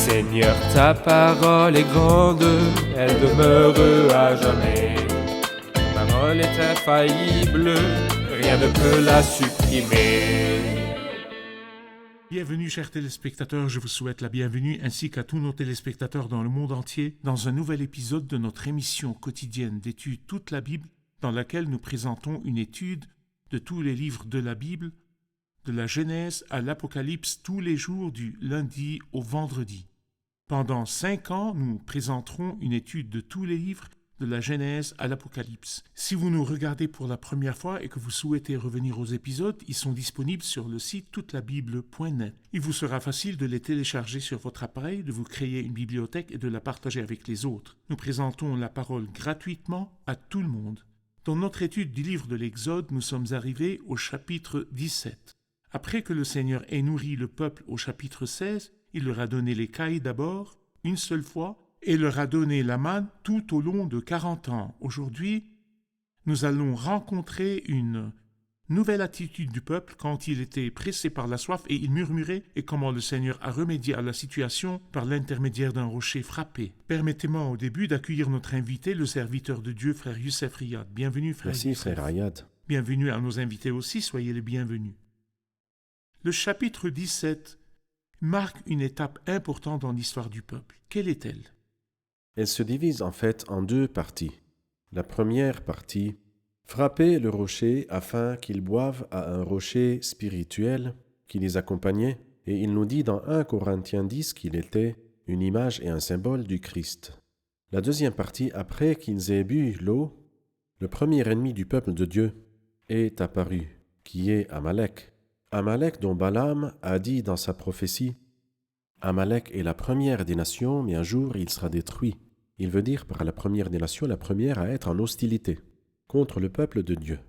Seigneur, ta parole est grande, elle demeure à jamais. Ta parole est infaillible, rien ne peut la supprimer. Bienvenue, chers téléspectateurs, je vous souhaite la bienvenue ainsi qu'à tous nos téléspectateurs dans le monde entier dans un nouvel épisode de notre émission quotidienne d'études toute la Bible dans laquelle nous présentons une étude de tous les livres de la Bible, de la Genèse à l'Apocalypse tous les jours du lundi au vendredi. Pendant 5 ans, nous présenterons une étude de tous les livres de la Genèse à l'Apocalypse. Si vous nous regardez pour la première fois et que vous souhaitez revenir aux épisodes, ils sont disponibles sur le site toutelabible.net. Il vous sera facile de les télécharger sur votre appareil, de vous créer une bibliothèque et de la partager avec les autres. Nous présentons la parole gratuitement à tout le monde. Dans notre étude du livre de l'Exode, nous sommes arrivés au chapitre 17. Après que le Seigneur ait nourri le peuple au chapitre 16, il leur a donné l'écaille d'abord, une seule fois, et leur a donné la manne tout au long de 40 ans. Aujourd'hui, nous allons rencontrer une nouvelle attitude du peuple quand il était pressé par la soif et il murmurait, et comment le Seigneur a remédié à la situation par l'intermédiaire d'un rocher frappé. Permettez-moi au début d'accueillir notre invité, le serviteur de Dieu, frère Youssef Riyad. Bienvenue, frère Merci, Youssef. frère Riyad. Bienvenue à nos invités aussi, soyez les bienvenus. Le chapitre 17 marque une étape importante dans l'histoire du peuple. Quelle est-elle? Elle se divise en fait en 2 parties. La première partie, frapper le rocher afin qu'ils boivent à un rocher spirituel qui les accompagnait, et il nous dit dans 1 Corinthiens 10 qu'il était une image et un symbole du Christ. La deuxième partie, après qu'ils aient bu l'eau, le premier ennemi du peuple de Dieu est apparu, qui est Amalek. Amalek dont Balaam a dit dans sa prophétie « Amalek est la première des nations, mais un jour il sera détruit ». Il veut dire par la première des nations, la première à être en hostilité contre le peuple de Dieu.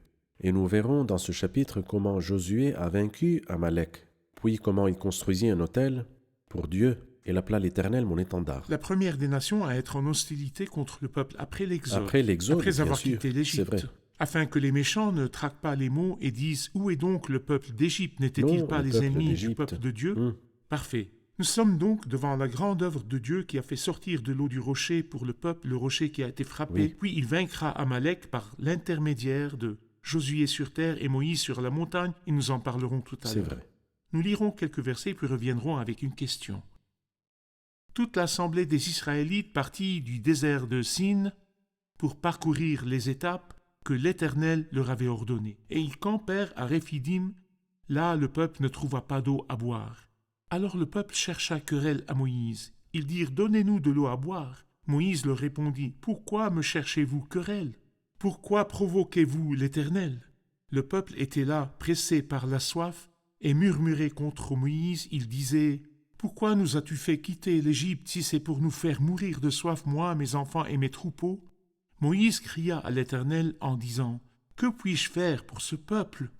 Et nous verrons dans ce chapitre comment Josué a vaincu Amalek, puis comment il construisit un autel pour Dieu et l'appela l'Éternel mon étendard. La première des nations à être en hostilité contre le peuple après l'Exode, après bien avoir sûr, quitté c'est l'Égypte, vrai. afin que les méchants ne traquent pas les mots et disent « Où est donc le peuple d'Égypte? N'était-il Non, pas le les peuple ennemis du d'Égypte. peuple de Dieu ?» Parfait. Nous sommes donc devant la grande œuvre de Dieu qui a fait sortir de l'eau du rocher pour le peuple, le rocher qui a été frappé, Oui. puis il vaincra Amalek par l'intermédiaire de Josué sur terre et Moïse sur la montagne, et nous en parlerons tout à C'est l'heure. vrai. Nous lirons quelques versets puis reviendrons avec une question. Toute l'assemblée des Israélites partit du désert de Sin pour parcourir les étapes que l'Éternel leur avait ordonnées. Et ils campèrent à Réphidim. Là, le peuple ne trouva pas d'eau à boire. Alors le peuple chercha querelle à Moïse. Ils dirent « Donnez-nous de l'eau à boire ». Moïse leur répondit « Pourquoi me cherchez-vous querelle? Pourquoi provoquez-vous l'Éternel ?» Le peuple était là, pressé par la soif, et murmurait contre Moïse. Il disait « Pourquoi nous as-tu fait quitter l'Égypte si c'est pour nous faire mourir de soif, moi, mes enfants et mes troupeaux ?» Moïse cria à l'Éternel en disant « Que puis-je faire pour ce peuple?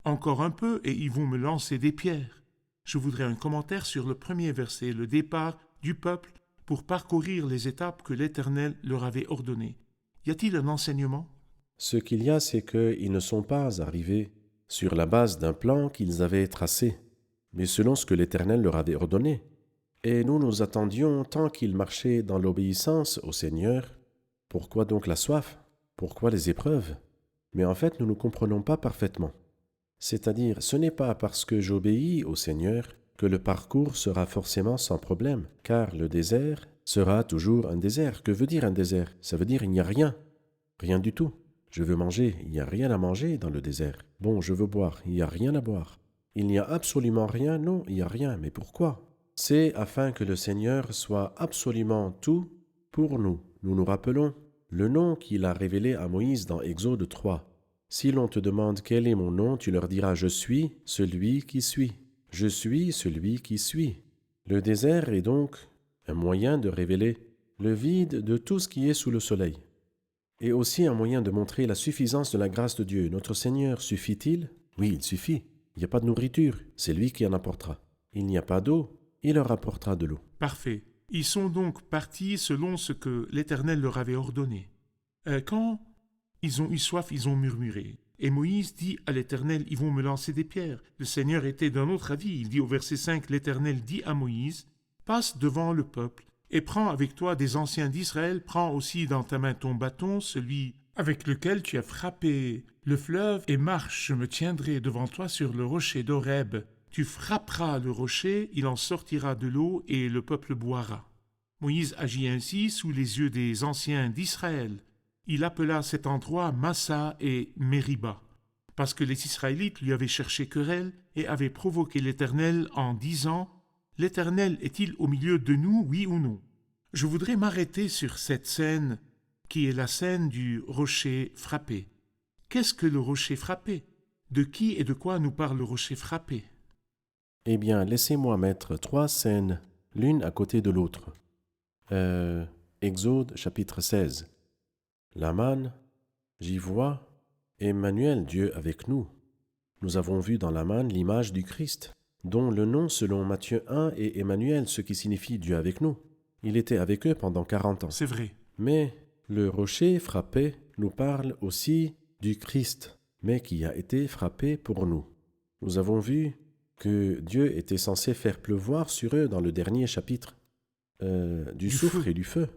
Encore un peu et ils vont me lancer des pierres. » Je voudrais un commentaire sur le premier verset, le départ du peuple pour parcourir les étapes que l'Éternel leur avait ordonnées. Y a-t-il un enseignement? Ce qu'il y a, c'est qu'ils ne sont pas arrivés sur la base d'un plan qu'ils avaient tracé, mais selon ce que l'Éternel leur avait ordonné. Et nous nous attendions tant qu'ils marchaient dans l'obéissance au Seigneur. Pourquoi donc la soif? Pourquoi les épreuves? Mais en fait, nous ne comprenons pas parfaitement. C'est-à-dire, ce n'est pas parce que j'obéis au Seigneur que le parcours sera forcément sans problème, car le désert sera toujours un désert. Que veut dire un désert? Ça veut dire il n'y a rien, rien du tout. Je veux manger, il n'y a rien à manger dans le désert. Bon, je veux boire, il n'y a rien à boire. Il n'y a absolument rien, non, il n'y a rien. Mais pourquoi? C'est afin que le Seigneur soit absolument tout pour nous. Nous nous rappelons le nom qu'il a révélé à Moïse dans Exode 3. Si l'on te demande quel est mon nom, tu leur diras « Je suis celui qui suis ». Je suis celui qui suis. Le désert est donc un moyen de révéler le vide de tout ce qui est sous le soleil. Et aussi un moyen de montrer la suffisance de la grâce de Dieu. Notre Seigneur suffit-il? Oui, il suffit. Il n'y a pas de nourriture, c'est lui qui en apportera. Il n'y a pas d'eau, il leur apportera de l'eau. Parfait. Ils sont donc partis selon ce que l'Éternel leur avait ordonné. Quand ils ont eu soif, ils ont murmuré. Et Moïse dit à l'Éternel, ils vont me lancer des pierres. Le Seigneur était d'un autre avis. Il dit au verset 5, l'Éternel dit à Moïse, passe devant le peuple et prends avec toi des anciens d'Israël, prends aussi dans ta main ton bâton, celui avec lequel tu as frappé le fleuve, et marche, je me tiendrai devant toi sur le rocher d'Horeb. Tu frapperas le rocher, il en sortira de l'eau, et le peuple boira. Moïse agit ainsi sous les yeux des anciens d'Israël. Il appela cet endroit Massa et Mériba, parce que les Israélites lui avaient cherché querelle et avaient provoqué l'Éternel en disant « L'Éternel est-il au milieu de nous, oui ou non ?» Je voudrais m'arrêter sur cette scène qui est la scène du rocher frappé. Qu'est-ce que le rocher frappé? De qui et de quoi nous parle le rocher frappé? Eh bien, laissez-moi mettre 3 scènes, l'une à côté de l'autre. Exode chapitre 16. La manne, j'y vois Emmanuel, Dieu avec nous. Nous avons vu dans la manne l'image du Christ, dont le nom selon Matthieu 1 est Emmanuel, ce qui signifie Dieu avec nous. Il était avec eux pendant 40 ans. C'est vrai. Mais le rocher frappé nous parle aussi du Christ, mais qui a été frappé pour nous. Nous avons vu que Dieu était censé faire pleuvoir sur eux dans le dernier chapitre du soufre et du feu.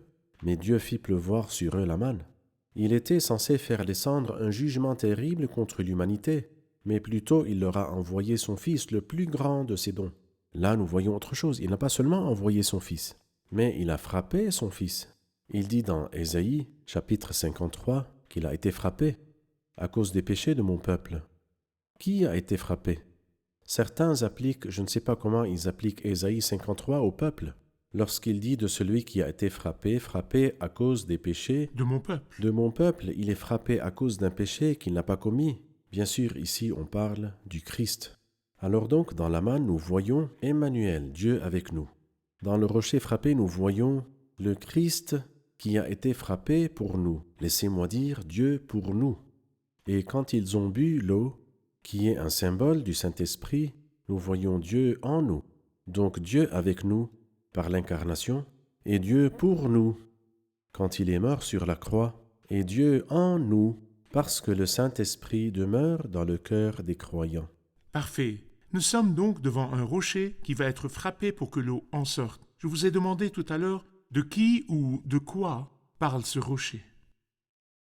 Mais Dieu fit pleuvoir sur eux la manne. Il était censé faire descendre un jugement terrible contre l'humanité, mais plutôt il leur a envoyé son Fils, le plus grand de ses dons. Là, nous voyons autre chose. Il n'a pas seulement envoyé son Fils, mais il a frappé son Fils. Il dit dans Ésaïe, chapitre 53, qu'il a été frappé à cause des péchés de mon peuple. Qui a été frappé? Certains appliquent, je ne sais pas comment ils appliquent Ésaïe 53 au peuple, lorsqu'il dit de celui qui a été frappé à cause des péchés De mon peuple. de mon peuple, il est frappé à cause d'un péché qu'il n'a pas commis. Bien sûr, ici on parle du Christ. Alors donc, dans la manne, nous voyons Emmanuel, Dieu avec nous. Dans le rocher frappé, nous voyons le Christ qui a été frappé pour nous. Laissez-moi dire Dieu pour nous. Et quand ils ont bu l'eau, qui est un symbole du Saint-Esprit, nous voyons Dieu en nous. Donc Dieu avec nous par l'incarnation, et Dieu pour nous quand il est mort sur la croix, et Dieu en nous parce que le Saint-Esprit demeure dans le cœur des croyants. Parfait. Nous sommes donc devant un rocher qui va être frappé pour que l'eau en sorte. Je vous ai demandé tout à l'heure de qui ou de quoi parle ce rocher.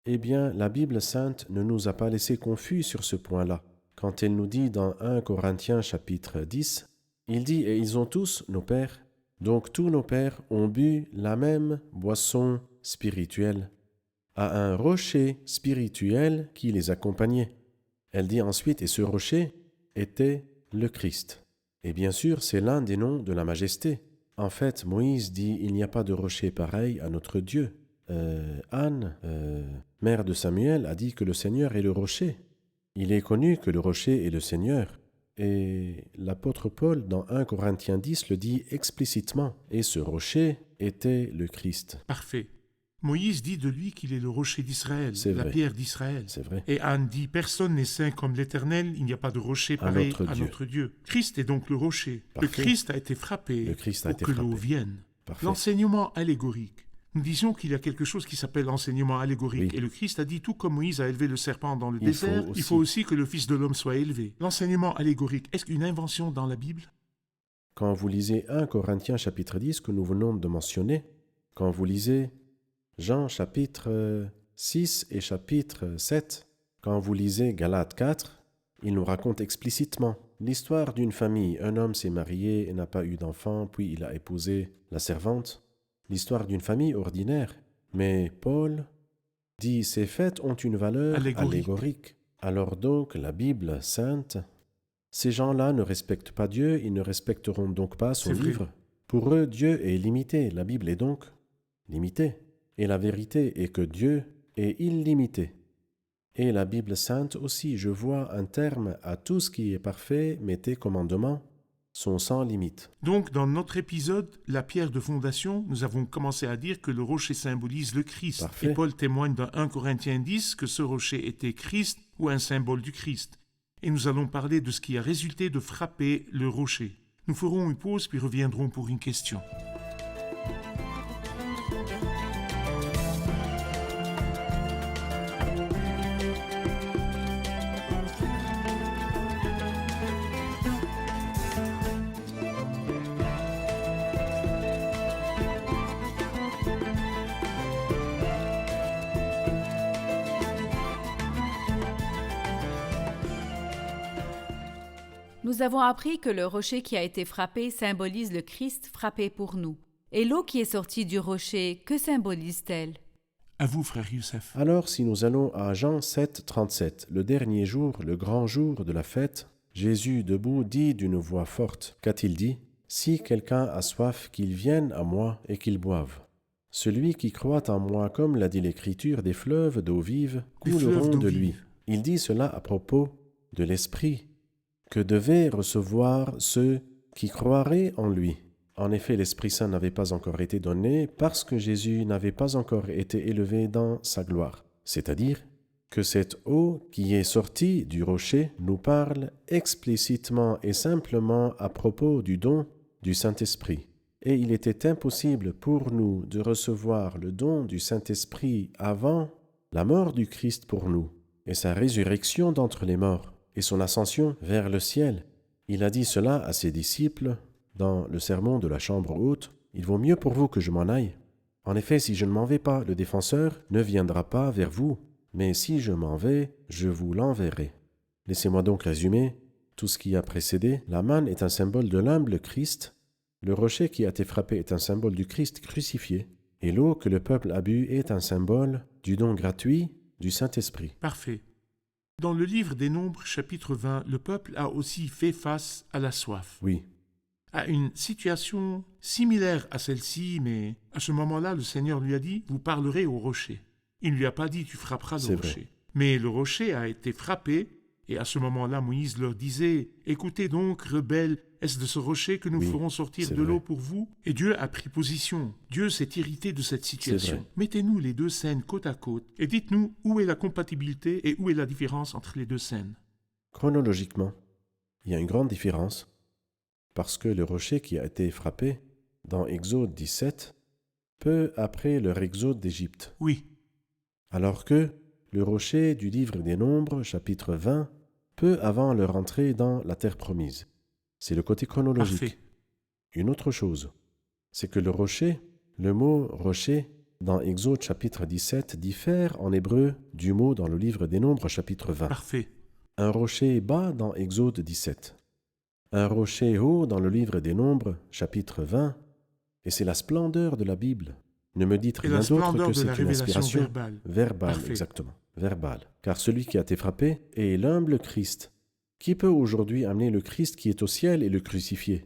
Eh bien, la Bible sainte ne nous a pas laissé confus sur ce point-là. Quand elle nous dit dans 1 Corinthiens chapitre 10, il dit « Et ils ont tous, nos pères, donc tous nos pères ont bu la même boisson spirituelle, à un rocher spirituel qui les accompagnait. » Elle dit ensuite « Et ce rocher était le Christ. » Et bien sûr, c'est l'un des noms de la majesté. En fait, Moïse dit « Il n'y a pas de rocher pareil à notre Dieu. » Anne, mère de Samuel, a dit que le Seigneur est le rocher. Il est connu que le rocher est le Seigneur. Et l'apôtre Paul, dans 1 Corinthiens 10, le dit explicitement. Et ce rocher était le Christ. Parfait. Moïse dit de lui qu'il est le rocher d'Israël, C'est la vrai. pierre d'Israël. C'est vrai. Et Anne dit, personne n'est saint comme l'Éternel, il n'y a pas de rocher pareil à notre Dieu. Christ est donc le rocher. Parfait. Le Christ a été frappé Le Christ a pour été que l'eau frappé. vienne. Parfait. L'enseignement allégorique. Nous disions qu'il y a quelque chose qui s'appelle l'enseignement allégorique. Oui. Et le Christ a dit, tout comme Moïse a élevé le serpent dans le Il désert, faut il faut aussi que le Fils de l'homme soit élevé. L'enseignement allégorique, est-ce qu'une invention dans la Bible? Quand vous lisez 1 Corinthiens chapitre 10 que nous venons de mentionner, quand vous lisez Jean chapitre 6 et chapitre 7, quand vous lisez Galates 4, il nous raconte explicitement l'histoire d'une famille. Un homme s'est marié et n'a pas eu d'enfant, puis il a épousé la servante. L'histoire d'une famille ordinaire. Mais Paul dit ces faits ont une valeur allégorique. Alors donc, la Bible sainte, ces gens-là ne respectent pas Dieu, ils ne respecteront donc pas son C'est vrai. livre. Pour eux, Dieu est limité, la Bible est donc limitée. Et la vérité est que Dieu est illimité. Et la Bible sainte aussi, je vois un terme à tout ce qui est parfait, mais tes commandements sont sans limite. Donc, dans notre épisode, la pierre de fondation, nous avons commencé à dire que le rocher symbolise le Christ. Parfait. Et Paul témoigne dans 1 Corinthiens 10 que ce rocher était Christ ou un symbole du Christ. Et nous allons parler de ce qui a résulté de frapper le rocher. Nous ferons une pause puis reviendrons pour une question. Nous avons appris que le rocher qui a été frappé symbolise le Christ frappé pour nous. Et l'eau qui est sortie du rocher, que symbolise-t-elle? À vous, frère Youssef. Alors, si nous allons à Jean 7, 37, le dernier jour, le grand jour de la fête, Jésus, debout, dit d'une voix forte. Qu'a-t-il dit? Si quelqu'un a soif, qu'il vienne à moi et qu'il boive. Celui qui croit en moi, comme l'a dit l'Écriture, des fleuves d'eau vive Des fleuves couleront d'eau de lui. vive. Il dit cela à propos de l'Esprit que devaient recevoir ceux qui croiraient en lui. En effet, l'Esprit Saint n'avait pas encore été donné parce que Jésus n'avait pas encore été élevé dans sa gloire. C'est-à-dire que cette eau qui est sortie du rocher nous parle explicitement et simplement à propos du don du Saint-Esprit. Et il était impossible pour nous de recevoir le don du Saint-Esprit avant la mort du Christ pour nous et sa résurrection d'entre les morts et son ascension vers le ciel. Il a dit cela à ses disciples dans le sermon de la chambre haute. « Il vaut mieux pour vous que je m'en aille. En effet, si je ne m'en vais pas, le défenseur ne viendra pas vers vous. Mais si je m'en vais, je vous l'enverrai. » Laissez-moi donc résumer tout ce qui a précédé. La manne est un symbole de l'humble Christ. Le rocher qui a été frappé est un symbole du Christ crucifié. Et l'eau que le peuple a bu est un symbole du don gratuit du Saint-Esprit. Parfait. Dans le livre des Nombres, chapitre 20, le peuple a aussi fait face à la soif. Oui, À une situation similaire à celle-ci, mais à ce moment-là, le Seigneur lui a dit « Vous parlerez au rocher ». Il ne lui a pas dit « Tu frapperas C'est le vrai. rocher ». Mais le rocher a été frappé, et à ce moment-là, Moïse leur disait « Écoutez donc, rebelles, est-ce de ce rocher que nous Oui, ferons sortir c'est de l'eau vrai. pour vous ?» Et Dieu a pris position. Dieu s'est irrité de cette vrai. situation. Mettez-nous les deux scènes côte à côte, et dites-nous où est la compatibilité et où est la différence entre les deux scènes. chronologiquement, il y a une grande différence parce que le rocher qui a été frappé dans Exode 17, peu après leur exode d'Égypte, Oui, alors que le rocher du livre des Nombres, chapitre 20, peu avant leur entrée dans la terre promise. C'est le côté chronologique. parfait. Une autre chose, c'est que le rocher, le mot rocher, dans Exode chapitre 17, diffère en hébreu du mot dans le livre des Nombres, chapitre 20. Parfait. Un rocher bas dans Exode 17. Un rocher haut dans le livre des Nombres, chapitre 20. Et c'est la splendeur de la Bible. Ne me dites Et rien la d'autre splendeur que de la c'est une révélation inspiration verbale. verbale, Parfait. exactement, verbale. Car celui qui a été frappé est l'humble Christ. Qui peut aujourd'hui amener le Christ qui est au ciel et le crucifier?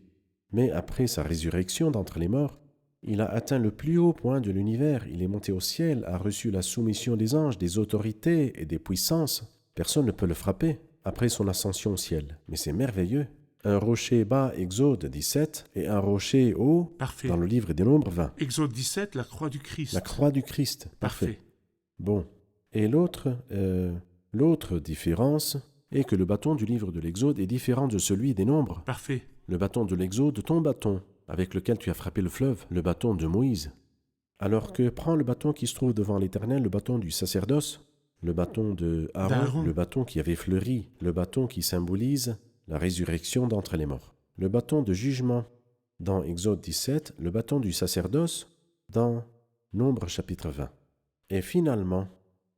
Mais après sa résurrection d'entre les morts, il a atteint le plus haut point de l'univers. Il est monté au ciel, a reçu la soumission des anges, des autorités et des puissances. Personne ne peut le frapper après son ascension au ciel. Mais c'est merveilleux. Un rocher bas, Exode 17, et un rocher haut, Parfait. dans le livre des Nombres 20. Exode 17, la croix du Christ. La croix du Christ. Parfait. Bon. Et l'autre différence est que le bâton du livre de l'Exode est différent de celui des Nombres. Parfait. Le bâton de l'Exode, ton bâton, avec lequel tu as frappé le fleuve, le bâton de Moïse. Alors que prends le bâton qui se trouve devant l'Éternel, le bâton du sacerdoce, le bâton de Aaron, D'Aaron. le bâton qui avait fleuri, le bâton qui symbolise la résurrection d'entre les morts. Le bâton de jugement dans Exode 17, le bâton du sacerdoce dans Nombre chapitre 20. Et finalement,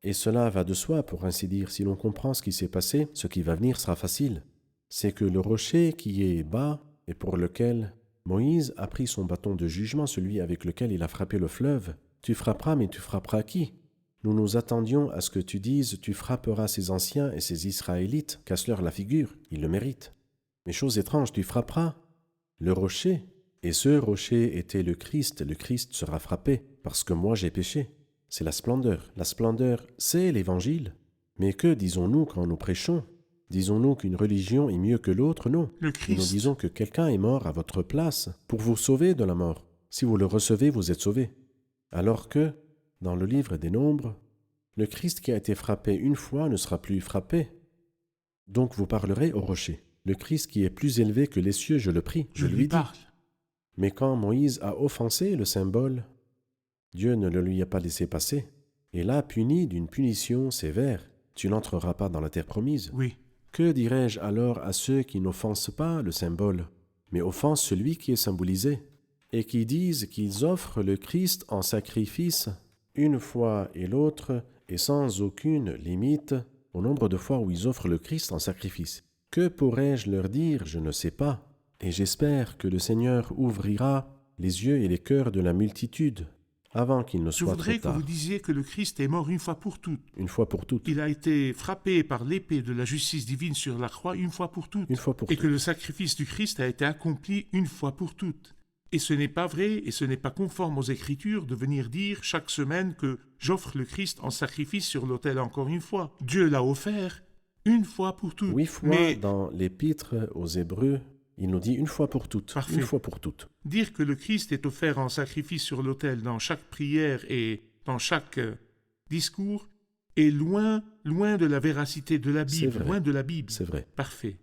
et cela va de soi pour ainsi dire, si l'on comprend ce qui s'est passé, ce qui va venir sera facile. C'est que le rocher qui est bas et pour lequel Moïse a pris son bâton de jugement, celui avec lequel il a frappé le fleuve, tu frapperas, mais tu frapperas qui? Nous nous attendions à ce que tu dises, tu frapperas ces anciens et ces Israélites, casse-leur la figure, ils le méritent. Mais chose étrange, tu frapperas le rocher, et ce rocher était le Christ sera frappé, parce que moi j'ai péché. C'est la splendeur. La splendeur, c'est l'Évangile. Mais que disons-nous quand nous prêchons? Disons-nous qu'une religion est mieux que l'autre? Non. Le Et nous Christ. disons que quelqu'un est mort à votre place pour vous sauver de la mort. Si vous le recevez, vous êtes sauvé. Alors que, dans le livre des Nombres, le Christ qui a été frappé une fois ne sera plus frappé. Donc vous parlerez au rocher. Le Christ qui est plus élevé que les cieux, je le prie, Je lui lui dis. parle. Mais quand Moïse a offensé le symbole, Dieu ne le lui a pas laissé passer, et l'a puni d'une punition sévère. Tu n'entreras pas dans la terre promise. Oui. Que dirais-je alors à ceux qui n'offensent pas le symbole, mais offensent celui qui est symbolisé, et qui disent qu'ils offrent le Christ en sacrifice une fois et l'autre, et sans aucune limite au nombre de fois où ils offrent le Christ en sacrifice? Que pourrais-je leur dire? Je ne sais pas. Et j'espère que le Seigneur ouvrira les yeux et les cœurs de la multitude avant qu'il ne Je soit trop voudrais que tard. vous disiez que le Christ est mort une fois pour toutes. Une fois pour toutes. Il a été frappé par l'épée de la justice divine sur la croix une fois pour toutes. Une fois pour Et que toutes. le sacrifice du Christ a été accompli une fois pour toutes. Et ce n'est pas vrai et ce n'est pas conforme aux Écritures de venir dire chaque semaine que j'offre le Christ en sacrifice sur l'autel encore une fois. Dieu l'a offert une fois pour toutes. 8 fois Mais dans l'épître aux Hébreux, il nous dit une fois pour toutes. Parfait. Une fois pour toutes. dire que le Christ est offert en sacrifice sur l'autel dans chaque prière et dans chaque discours est loin de la véracité de la C'est Bible, vrai. loin de la Bible. C'est vrai. Parfait.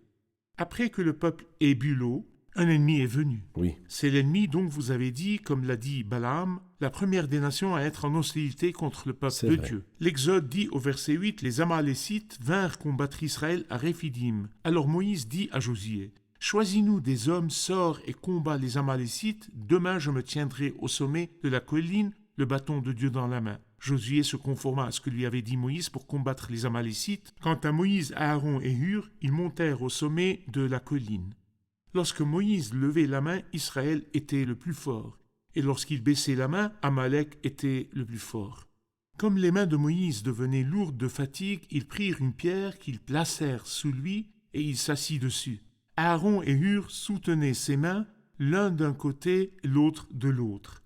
Après que le peuple ait bu l'eau, un ennemi est venu. Oui. C'est l'ennemi dont vous avez dit, comme l'a dit Balaam, la première des nations à être en hostilité contre le peuple C'est de vrai. Dieu. L'Exode dit au verset 8, les Amalécites vinrent combattre Israël à Réphidim. Alors Moïse dit à Josué, choisis-nous des hommes, sors et combat les Amalécites, demain je me tiendrai au sommet de la colline, le bâton de Dieu dans la main. Josué se conforma à ce que lui avait dit Moïse pour combattre les Amalécites. Quant à Moïse, Aaron et Hur, ils montèrent au sommet de la colline. Lorsque Moïse levait la main, Israël était le plus fort, et lorsqu'il baissait la main, Amalek était le plus fort. Comme les mains de Moïse devenaient lourdes de fatigue, ils prirent une pierre qu'ils placèrent sous lui, et il s'assit dessus. Aaron et Hur soutenaient ses mains, l'un d'un côté, l'autre de l'autre.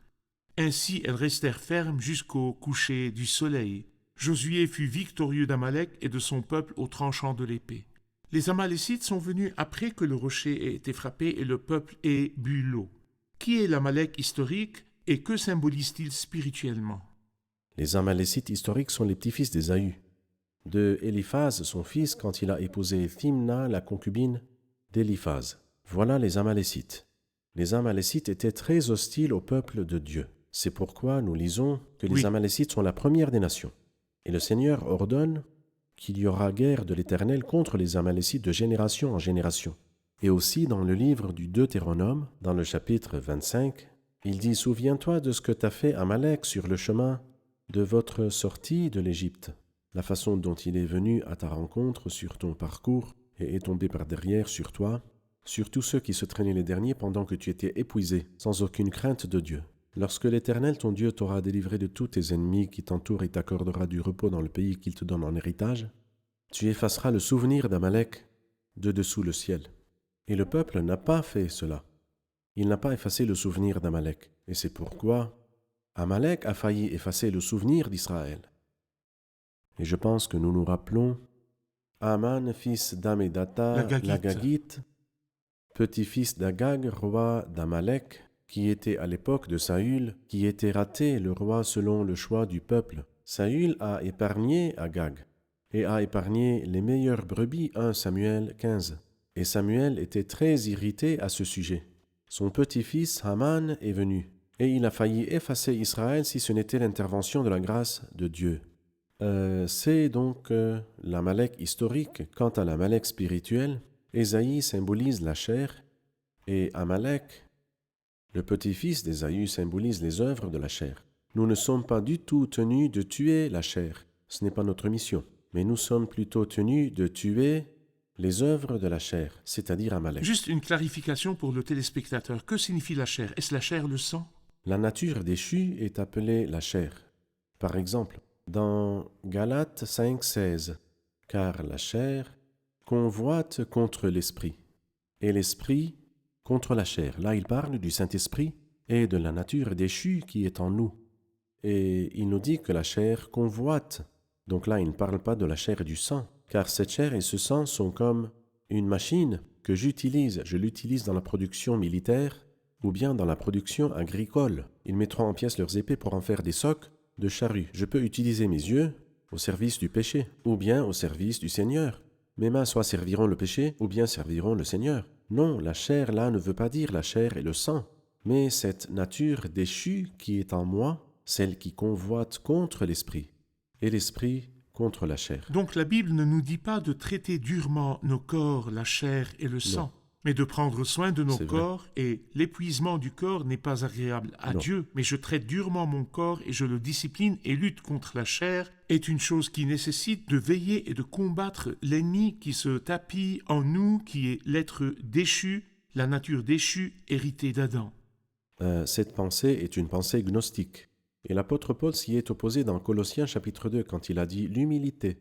Ainsi elles restèrent fermes jusqu'au coucher du soleil. Josué fut victorieux d'Amalek et de son peuple au tranchant de l'épée. Les Amalécites sont venus après que le rocher ait été frappé et le peuple ait bu l'eau. Qui est l'Amalek historique et que symbolise-t-il spirituellement? Les Amalécites historiques sont les petits-fils d'Ésaü. De Éliphaz, son fils, quand il a épousé Thimna, la concubine d'Éliphaz. Voilà les Amalécites. Les Amalécites étaient très hostiles au peuple de Dieu. C'est pourquoi nous lisons que les Oui. Amalécites sont la première des nations. Et le Seigneur ordonne qu'il y aura guerre de l'Éternel contre les Amalécites de génération en génération. Et aussi dans le livre du Deutéronome, dans le chapitre 25, il dit « Souviens-toi de ce que t'a fait Amalek sur le chemin de votre sortie de l'Égypte, la façon dont il est venu à ta rencontre sur ton parcours et est tombé par derrière sur toi, sur tous ceux qui se traînaient les derniers pendant que tu étais épuisé, sans aucune crainte de Dieu. Lorsque l'Éternel, ton Dieu, t'aura délivré de tous tes ennemis qui t'entourent et t'accordera du repos dans le pays qu'il te donne en héritage, tu effaceras le souvenir d'Amalek de dessous le ciel. » Et le peuple n'a pas fait cela. Il n'a pas effacé le souvenir d'Amalek. Et c'est pourquoi Amalek a failli effacer le souvenir d'Israël. Et je pense que nous nous rappelons Aman, fils d'Amédatha, l'Agagite, petit-fils d'Agag, roi d'Amalek, qui était à l'époque de Saül, qui était raté le roi selon le choix du peuple. Saül a épargné Agag et a épargné les meilleures brebis, 1 Samuel 15. Et Samuel était très irrité à ce sujet. Son petit-fils Haman est venu, et il a failli effacer Israël si ce n'était l'intervention de la grâce de Dieu. C'est donc l'Amalek historique. Quant à l'Amalek spirituel, Ésaïe symbolise la chair, et Amalek, le petit-fils d'Ésaü, symbolise les œuvres de la chair. Nous ne sommes pas du tout tenus de tuer la chair. Ce n'est pas notre mission. Mais nous sommes plutôt tenus de tuer les œuvres de la chair, c'est-à-dire Amalek. Juste une clarification pour le téléspectateur. Que signifie la chair? Est-ce la chair, le sang? La nature déchue est appelée la chair. Par exemple, dans Galates 5,16, « Car la chair convoite contre l'esprit, et l'esprit contre la chair. » Là, il parle du Saint-Esprit et de la nature déchue qui est en nous. Et il nous dit que la chair convoite. Donc là, il ne parle pas de la chair et du sang, car cette chair et ce sang sont comme une machine que j'utilise. Je l'utilise dans la production militaire ou bien dans la production agricole. Ils mettront en pièces leurs épées pour en faire des socs de charrues. Je peux utiliser mes yeux au service du péché ou bien au service du Seigneur. Mes mains soit serviront le péché ou bien serviront le Seigneur. Non, la chair là ne veut pas dire la chair et le sang, mais cette nature déchue qui est en moi, celle qui convoite contre l'esprit, et l'esprit contre la chair. Donc la Bible ne nous dit pas de traiter durement nos corps, la chair et le sang. mais de prendre soin de nos C'est vrai. corps, et l'épuisement du corps n'est pas agréable à Non. Dieu, mais je traite durement mon corps et je le discipline et lutte contre la chair, est une chose qui nécessite de veiller et de combattre l'ennemi qui se tapit en nous, qui est l'être déchu, la nature déchue, héritée d'Adam. Cette pensée est une pensée gnostique. Et l'apôtre Paul s'y est opposé dans Colossiens chapitre 2 quand il a dit l'humilité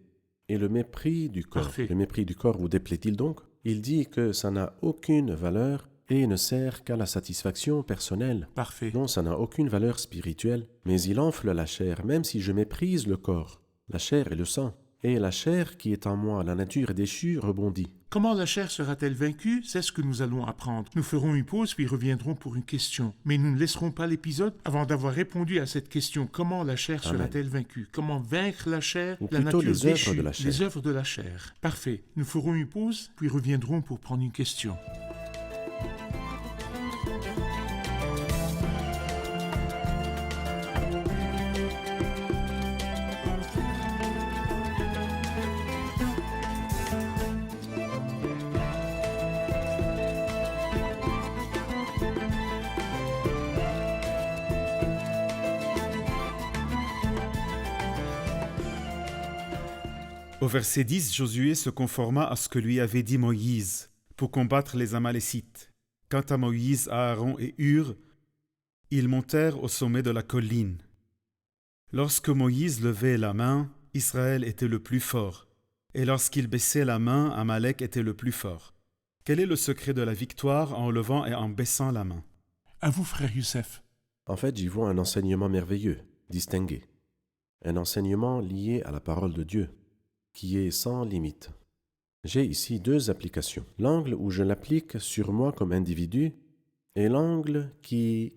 et le mépris du corps. Parfait. Le mépris du corps vous déplaît-il donc? Il dit que ça n'a aucune valeur et ne sert qu'à la satisfaction personnelle. Parfait. Non, ça n'a aucune valeur spirituelle, mais il enfle la chair, même si je méprise le corps, la chair et le sang. Et la chair qui est en moi, la nature déchue, rebondit. Comment la chair sera-t-elle vaincue? C'est ce que nous allons apprendre. Nous ferons une pause puis reviendrons pour une question. Mais nous ne laisserons pas l'épisode avant d'avoir répondu à cette question. Comment la chair Amen. sera-t-elle vaincue? Comment vaincre la chair, Ou la plutôt nature les œuvres déchue, de la chair. les œuvres de la chair? Parfait. Nous ferons une pause puis reviendrons pour prendre une question. Au verset 10, Josué se conforma à ce que lui avait dit Moïse pour combattre les Amalécites. Quant à Moïse, Aaron et Hur, ils montèrent au sommet de la colline. Lorsque Moïse levait la main, Israël était le plus fort, et lorsqu'il baissait la main, Amalek était le plus fort. Quel est le secret de la victoire en levant et en baissant la main? À vous, frère Youssef. En fait, j'y vois un enseignement merveilleux, distingué. Un enseignement lié à la parole de Dieu, qui est sans limite. J'ai ici deux applications. L'angle où je l'applique sur moi comme individu et l'angle qui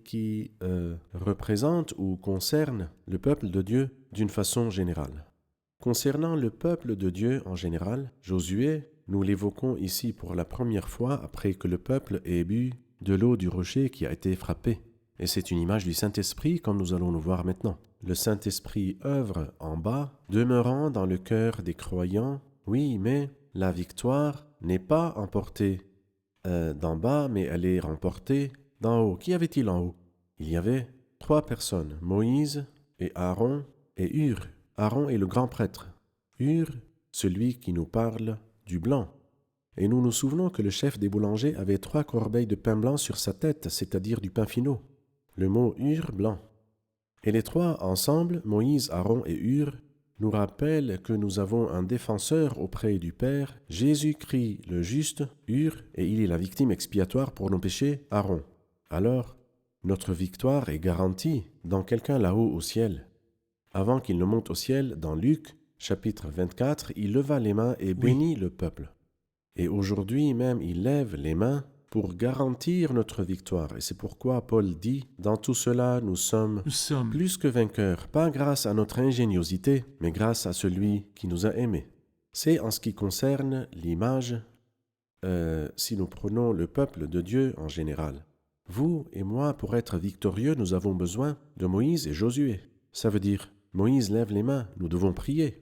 représente ou concerne le peuple de Dieu d'une façon générale. Concernant le peuple de Dieu en général, Josué, nous l'évoquons ici pour la première fois après que le peuple ait bu de l'eau du rocher qui a été frappé. Et c'est une image du Saint-Esprit comme nous allons le voir maintenant. Le Saint-Esprit œuvre en bas, demeurant dans le cœur des croyants. Oui, mais la victoire n'est pas emportée d'en bas, mais elle est remportée d'en haut. Qu'y avait-il en haut? Il y avait 3 personnes, Moïse et Aaron et Hur. Aaron est le grand prêtre. Hur, celui qui nous parle du blanc. Et nous nous souvenons que le chef des boulangers avait 3 corbeilles de pain blanc sur sa tête, c'est-à-dire du pain finot. Le mot Hur, blanc. Et les 3 ensemble, Moïse, Aaron et Hur, nous rappellent que nous avons un défenseur auprès du Père, Jésus-Christ le juste, Hur, et il est la victime expiatoire pour nos péchés, Aaron. Alors, notre victoire est garantie dans quelqu'un là-haut au ciel. Avant qu'il ne monte au ciel, dans Luc, chapitre 24, il leva les mains et bénit le peuple. Et aujourd'hui même, il lève les mains pour garantir notre victoire. Et c'est pourquoi Paul dit, dans tout cela, nous sommes plus que vainqueurs, pas grâce à notre ingéniosité, mais grâce à celui qui nous a aimés. C'est en ce qui concerne l'image, si nous prenons le peuple de Dieu en général. Vous et moi, pour être victorieux, nous avons besoin de Moïse et Josué. Ça veut dire, Moïse lève les mains, nous devons prier.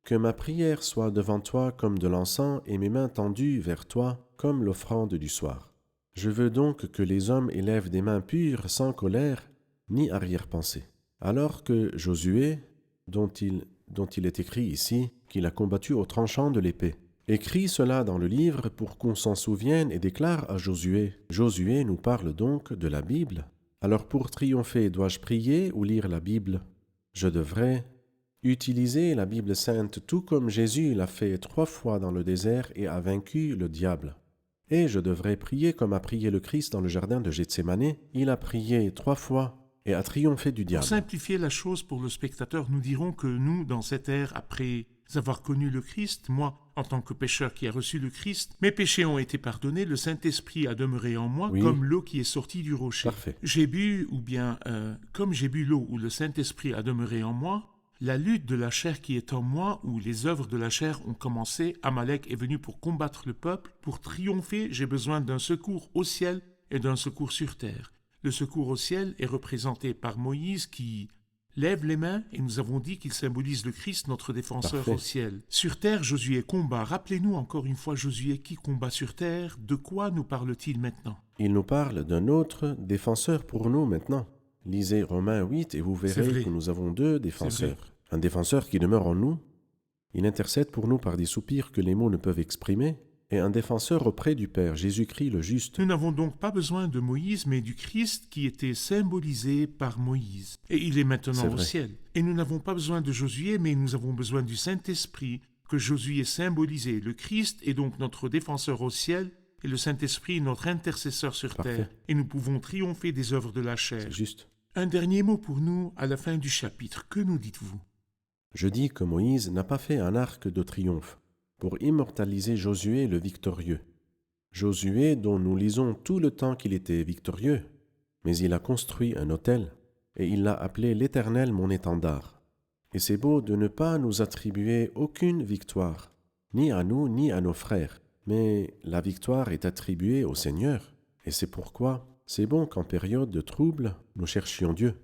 Que ma prière soit devant toi comme de l'encens et mes mains tendues vers toi comme l'offrande du soir. Je veux donc que les hommes élèvent des mains pures, sans colère, ni arrière-pensée. Alors que Josué, dont il est écrit ici, qu'il a combattu au tranchant de l'épée, écrit cela dans le livre pour qu'on s'en souvienne et déclare à Josué. Josué nous parle donc de la Bible. Alors pour triompher, dois-je prier ou lire la Bible? Je devrais utiliser la Bible sainte tout comme Jésus l'a fait 3 fois dans le désert et a vaincu le diable. Et je devrais prier comme a prié le Christ dans le jardin de Gethsémane. Il a prié 3 fois et a triomphé du diable. Pour simplifier la chose pour le spectateur, nous dirons que nous, dans cette ère, après avoir connu le Christ, moi, en tant que pécheur qui a reçu le Christ, mes péchés ont été pardonnés, le Saint-Esprit a demeuré en moi, Oui. comme l'eau qui est sortie du rocher. Parfait. J'ai bu, ou bien, comme j'ai bu l'eau où le Saint-Esprit a demeuré en moi, la lutte de la chair qui est en moi, où les œuvres de la chair ont commencé, Amalek est venu pour combattre le peuple. Pour triompher, j'ai besoin d'un secours au ciel et d'un secours sur terre. Le secours au ciel est représenté par Moïse qui lève les mains et nous avons dit qu'il symbolise le Christ, notre défenseur Parfait. au ciel. Sur terre, Josué combat. Rappelez-nous encore une fois Josué qui combat sur terre. De quoi nous parle-t-il maintenant? Il nous parle d'un autre défenseur pour nous maintenant. Lisez Romains 8 et vous C'est verrez vrai. que nous avons deux défenseurs. Un défenseur qui demeure en nous. Il intercède pour nous par des soupirs que les mots ne peuvent exprimer. Et un défenseur auprès du Père, Jésus-Christ le juste. Nous n'avons donc pas besoin de Moïse, mais du Christ qui était symbolisé par Moïse. Et il est C'est maintenant au vrai. ciel. Et nous n'avons pas besoin de Josué, mais nous avons besoin du Saint-Esprit que Josué symbolisé. Le Christ est donc notre défenseur au ciel et le Saint-Esprit notre intercesseur sur Parfait. terre. Et nous pouvons triompher des œuvres de la chair. C'est juste. Un dernier mot pour nous à la fin du chapitre. Que nous dites-vous? Je dis que Moïse n'a pas fait un arc de triomphe pour immortaliser Josué le victorieux. Josué dont nous lisons tout le temps qu'il était victorieux, mais il a construit un autel et il l'a appelé l'Éternel mon étendard. Et c'est beau de ne pas nous attribuer aucune victoire, ni à nous ni à nos frères, mais la victoire est attribuée au Seigneur. Et c'est pourquoi c'est bon qu'en période de trouble, nous cherchions Dieu.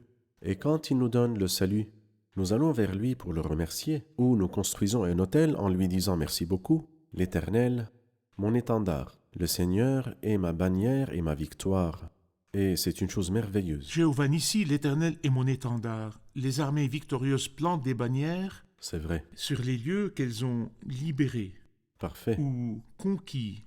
Et quand il nous donne le salut, nous allons vers lui pour le remercier, ou nous construisons un autel en lui disant merci beaucoup, l'Éternel, mon étendard, le Seigneur est ma bannière et ma victoire. Et c'est une chose merveilleuse. Jéhovah Nissi, l'Éternel est mon étendard. Les armées victorieuses plantent des bannières C'est vrai. sur les lieux qu'elles ont libérés Parfait. ou conquis.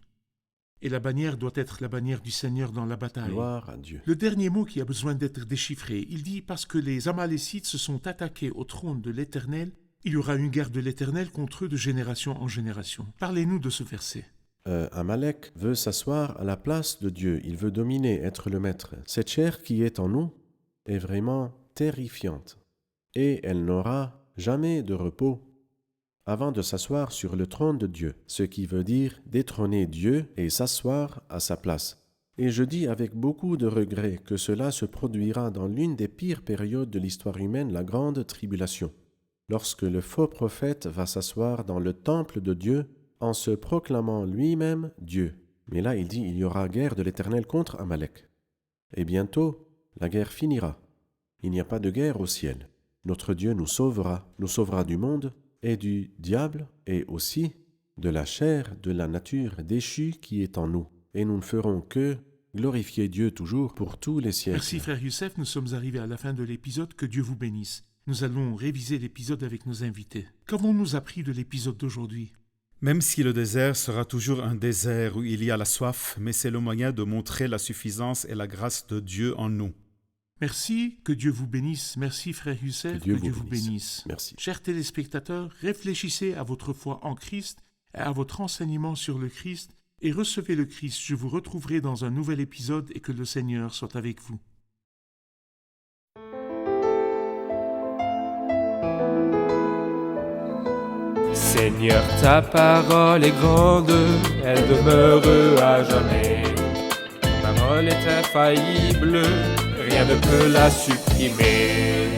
Et la bannière doit être la bannière du Seigneur dans la bataille. Gloire à Dieu. Le dernier mot qui a besoin d'être déchiffré, il dit « Parce que les Amalécites se sont attaqués au trône de l'Éternel, il y aura une guerre de l'Éternel contre eux de génération en génération. » Parlez-nous de ce verset. Amalek veut s'asseoir à la place de Dieu. Il veut dominer, être le maître. Cette chair qui est en nous est vraiment terrifiante. Et elle n'aura jamais de repos avant de s'asseoir sur le trône de Dieu, ce qui veut dire détrôner Dieu et s'asseoir à sa place. Et je dis avec beaucoup de regret que cela se produira dans l'une des pires périodes de l'histoire humaine, la grande tribulation, lorsque le faux prophète va s'asseoir dans le temple de Dieu en se proclamant lui-même Dieu. Mais là, il dit, il y aura guerre de l'Éternel contre Amalek. Et bientôt, la guerre finira. Il n'y a pas de guerre au ciel. Notre Dieu nous sauvera du monde et du diable, et aussi de la chair, de la nature déchue qui est en nous. Et nous ne ferons que glorifier Dieu toujours pour tous les siècles. Merci frère Youssef, nous sommes arrivés à la fin de l'épisode, que Dieu vous bénisse. Nous allons réviser l'épisode avec nos invités. Qu'avons-nous appris de l'épisode d'aujourd'hui? Même si le désert sera toujours un désert où il y a la soif, mais c'est le moyen de montrer la suffisance et la grâce de Dieu en nous. Merci, que Dieu vous bénisse. Merci frère Youssef, Que Dieu vous bénisse. Merci. Chers téléspectateurs, réfléchissez à votre foi en Christ et à votre enseignement sur le Christ et recevez le Christ. Je vous retrouverai dans un nouvel épisode et que le Seigneur soit avec vous. Seigneur, ta parole est grande, elle demeure à jamais. Ta parole est infaillible, rien ne peut la supprimer.